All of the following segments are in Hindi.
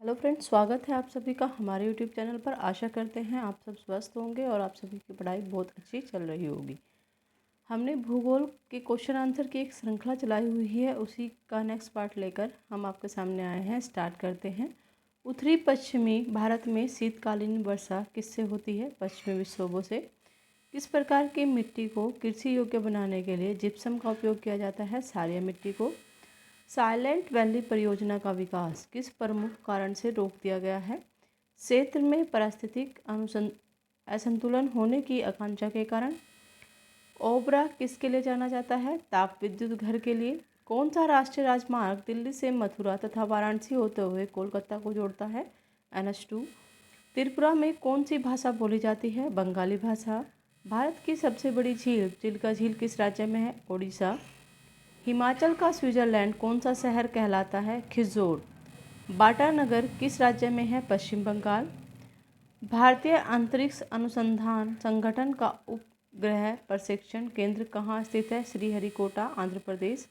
हेलो फ्रेंड्स, स्वागत है आप सभी का हमारे यूट्यूब चैनल पर। आशा करते हैं आप सब स्वस्थ होंगे और आप सभी की पढ़ाई बहुत अच्छी चल रही होगी। हमने भूगोल के क्वेश्चन आंसर की एक श्रृंखला चलाई हुई है, उसी का नेक्स्ट पार्ट लेकर हम आपके सामने आए हैं। स्टार्ट करते हैं। उत्तरी पश्चिमी भारत में शीतकालीन वर्षा किससे होती है? पश्चिमी विक्षोभों से। किस प्रकार की मिट्टी को कृषि योग्य बनाने के लिए जिप्सम का उपयोग किया जाता है? क्षारीय मिट्टी को। साइलेंट वैली परियोजना का विकास किस प्रमुख कारण से रोक दिया गया है? क्षेत्र में पारिस्थितिक असंतुलन होने की आशंका के कारण। ओबरा किसके लिए जाना जाता है? ताप विद्युत घर के लिए। कौन सा राष्ट्रीय राजमार्ग दिल्ली से मथुरा तथा वाराणसी होते हुए कोलकाता को जोड़ता है? NH2। त्रिपुरा में कौन सी भाषा बोली जाती है? बंगाली भाषा। भारत की सबसे बड़ी झील चिल्का झील किस राज्य में है? ओडिशा। हिमाचल का स्विट्जरलैंड कौन सा शहर कहलाता है? खिजोर। बाटा नगर किस राज्य में है? पश्चिम बंगाल। भारतीय अंतरिक्ष अनुसंधान संगठन का उपग्रह प्रशिक्षण केंद्र कहाँ स्थित है? श्रीहरिकोटा, आंध्र प्रदेश।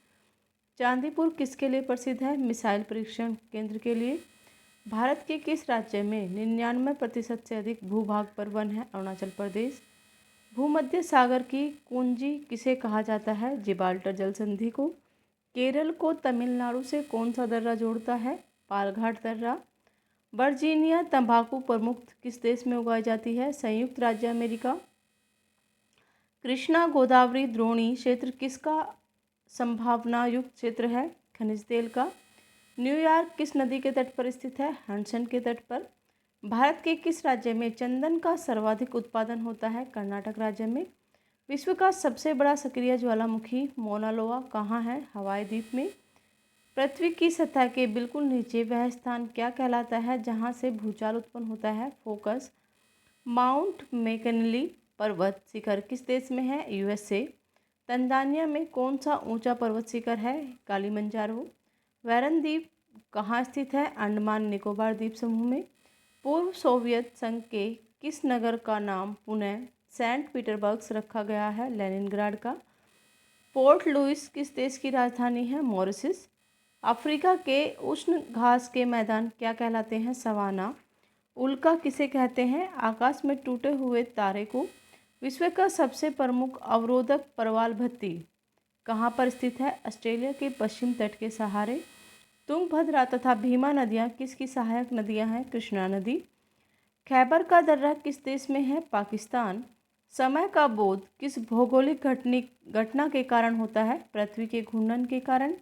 चांदीपुर किसके लिए प्रसिद्ध है? मिसाइल परीक्षण केंद्र के लिए। भारत के किस राज्य में 99% से अधिक भूभाग पर वन है? अरुणाचल प्रदेश। भूमध्य सागर की कुंजी किसे कहा जाता है? जिब्राल्टर जल संधि को। केरल को तमिलनाडु से कौन सा दर्रा जोड़ता है? पालघाट दर्रा। वर्जीनिया तंबाकू प्रमुख किस देश में उगाई जाती है? संयुक्त राज्य अमेरिका। कृष्णा गोदावरी द्रोणी क्षेत्र किसका संभावना युक्त क्षेत्र है? खनिज तेल का। न्यूयॉर्क किस नदी के तट पर स्थित है? हडसन के तट पर। भारत के किस राज्य में चंदन का सर्वाधिक उत्पादन होता है? कर्नाटक राज्य में। विश्व का सबसे बड़ा सक्रिय ज्वालामुखी मौना लोआ कहाँ है? हवाई द्वीप में। पृथ्वी की सतह के बिल्कुल नीचे वह स्थान क्या कहलाता है जहाँ से भूचाल उत्पन्न होता है? फोकस। माउंट मैकनली पर्वत शिखर किस देश में है? USA। तंजानिया में कौन सा ऊंचा पर्वत शिखर है? कालीमंजारो। वैरन द्वीप कहाँ स्थित है? अंडमान निकोबार द्वीप समूह में। पूर्व सोवियत संघ के किस नगर का नाम पुनः सेंट पीटर्सबर्ग रखा गया है? लेनिनग्राड का। पोर्ट लुइस किस देश की राजधानी है? मॉरिशस। अफ्रीका के उष्ण घास के मैदान क्या कहलाते हैं? सवाना। उल्का किसे कहते हैं? आकाश में टूटे हुए तारे को। विश्व का सबसे प्रमुख अवरोधक प्रवाल भित्ति कहाँ पर स्थित है? ऑस्ट्रेलिया के पश्चिम तट के सहारे। तुंगभद्रा तथा भीमा नदियाँ किसकी सहायक नदियाँ हैं? कृष्णा नदी। खैबर का दर्रा किस देश में है? पाकिस्तान। समय का बोध किस भौगोलिक घटना के कारण होता है? पृथ्वी के घूर्णन के कारण।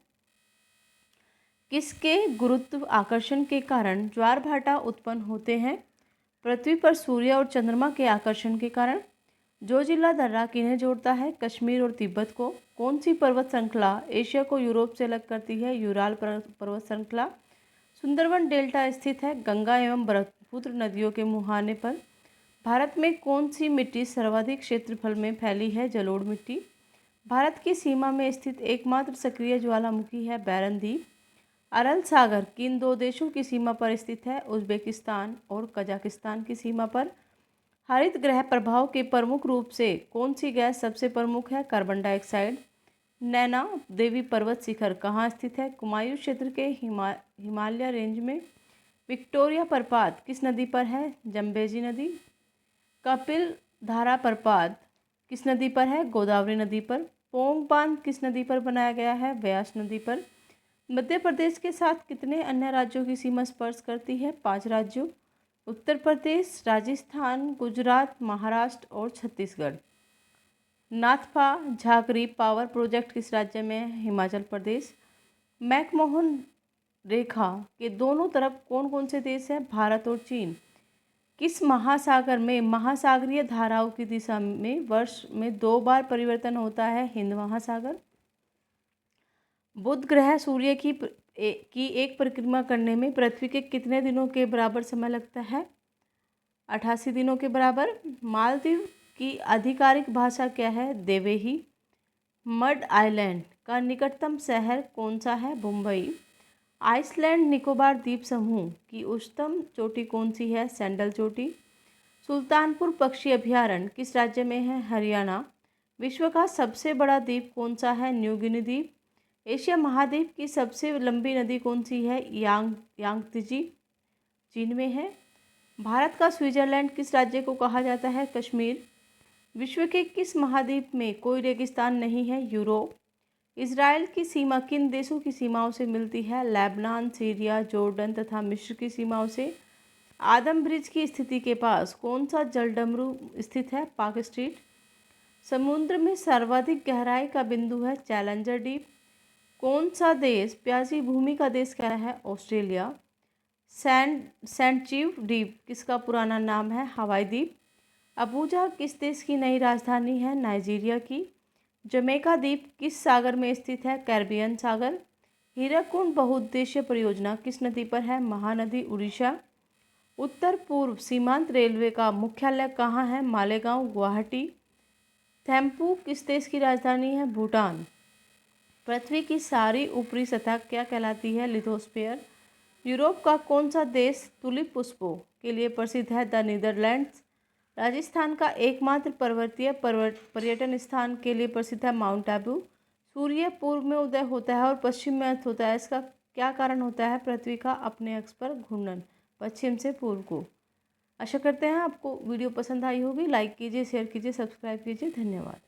किसके गुरुत्व आकर्षण के कारण ज्वार भाटा उत्पन्न होते हैं? पृथ्वी पर सूर्य और चंद्रमा के आकर्षण के कारण। जोजिला दर्रा किन्हें जोड़ता है? कश्मीर और तिब्बत को। कौन सी पर्वत श्रृंखला एशिया को यूरोप से अलग करती है? यूराल पर्वत श्रृंखला। सुंदरवन डेल्टा स्थित है गंगा एवं ब्रह्मपुत्र नदियों के मुहाने पर। भारत में कौन सी मिट्टी सर्वाधिक क्षेत्रफल में फैली है? जलोढ़ मिट्टी। भारत की सीमा में स्थित एकमात्र सक्रिय ज्वालामुखी है बैरन द्वीप। अरल सागर किन दो देशों की सीमा पर स्थित है? उज्बेकिस्तान और कजाकिस्तान की सीमा पर। हरित गृह प्रभाव के प्रमुख रूप से कौन सी गैस सबसे प्रमुख है? Carbon dioxide. नैना देवी पर्वत शिखर कहाँ स्थित है? कुमायूं क्षेत्र के हिमालय रेंज में। विक्टोरिया प्रपात किस नदी पर है? जम्बेजी नदी। कपिल धारा प्रपात किस नदी पर है? गोदावरी नदी पर। पोंग बांध किस नदी पर बनाया गया है? व्यास नदी पर। मध्य प्रदेश के साथ कितने अन्य राज्यों की सीमा स्पर्श करती है? 5 राज्यों। उत्तर प्रदेश, राजस्थान, गुजरात, महाराष्ट्र और छत्तीसगढ़। नाथपा झाकरी पावर प्रोजेक्ट किस राज्य में है? हिमाचल प्रदेश। मैकमोहन रेखा के दोनों तरफ कौन कौन से देश हैं? भारत और चीन। किस महासागर में महासागरीय धाराओं की दिशा में वर्ष में 2 बार परिवर्तन होता है? हिंद महासागर। बुध ग्रह सूर्य की एक परिक्रमा करने में पृथ्वी के कितने दिनों के बराबर समय लगता है? 88 दिनों के बराबर। मालदीव की आधिकारिक भाषा क्या है? देवेही। मड आइलैंड का निकटतम शहर कौन सा है? मुंबई। आइसलैंड निकोबार द्वीप समूह की उच्चतम चोटी कौन सी है? सैंडल चोटी। सुल्तानपुर पक्षी अभयारण्य किस राज्य में है? हरियाणा। विश्व का सबसे बड़ा द्वीप कौन सा है? न्यू गिनी द्वीप। एशिया महाद्वीप की सबसे लंबी नदी कौन सी है? यांगत्जी। चीन में है। भारत का स्विट्ज़रलैंड किस राज्य को कहा जाता है? कश्मीर। विश्व के किस महाद्वीप में कोई रेगिस्तान नहीं है? यूरोप। इजराइल की सीमा किन देशों की सीमाओं से मिलती है? लेबनान, सीरिया, जॉर्डन तथा मिस्र की सीमाओं से। आदम ब्रिज की स्थिति के पास कौन सा जलडमरू स्थित है? पाक स्ट्रीट। समुद्र में सर्वाधिक गहराई का बिंदु है? Challenger deep. कौन सा देश प्यासी भूमि का देश कहलाता है? ऑस्ट्रेलिया। सेंट द्वीप किसका पुराना नाम है? हवाई द्वीप। अबूजा किस देश की नई राजधानी है? नाइजीरिया की। जमैका द्वीप किस सागर में स्थित है? कैरिबियन सागर। हीराकुंड बहुउद्देशीय परियोजना किस नदी पर है? महानदी, उड़ीसा। उत्तर पूर्व सीमांत रेलवे का मुख्यालय कहाँ है? मालेगांव, गुवाहाटी। थिम्पू किस देश की राजधानी है? भूटान। पृथ्वी की सारी ऊपरी सतह क्या कहलाती है? लिथोस्फीयर। यूरोप का कौन सा देश तुलिप पुष्पों के लिए प्रसिद्ध है? The Netherlands. राजस्थान का एकमात्र पर्वतीय पर्यटन स्थान के लिए प्रसिद्ध है? माउंट आबू। सूर्य पूर्व में उदय होता है और पश्चिम में अस्त होता है, इसका क्या कारण होता है? पृथ्वी का अपने अक्ष पर घूर्णन, पश्चिम से पूर्व को। आशा करते हैं आपको वीडियो पसंद आई होगी। लाइक कीजिए, शेयर कीजिए, सब्सक्राइब कीजिए। धन्यवाद।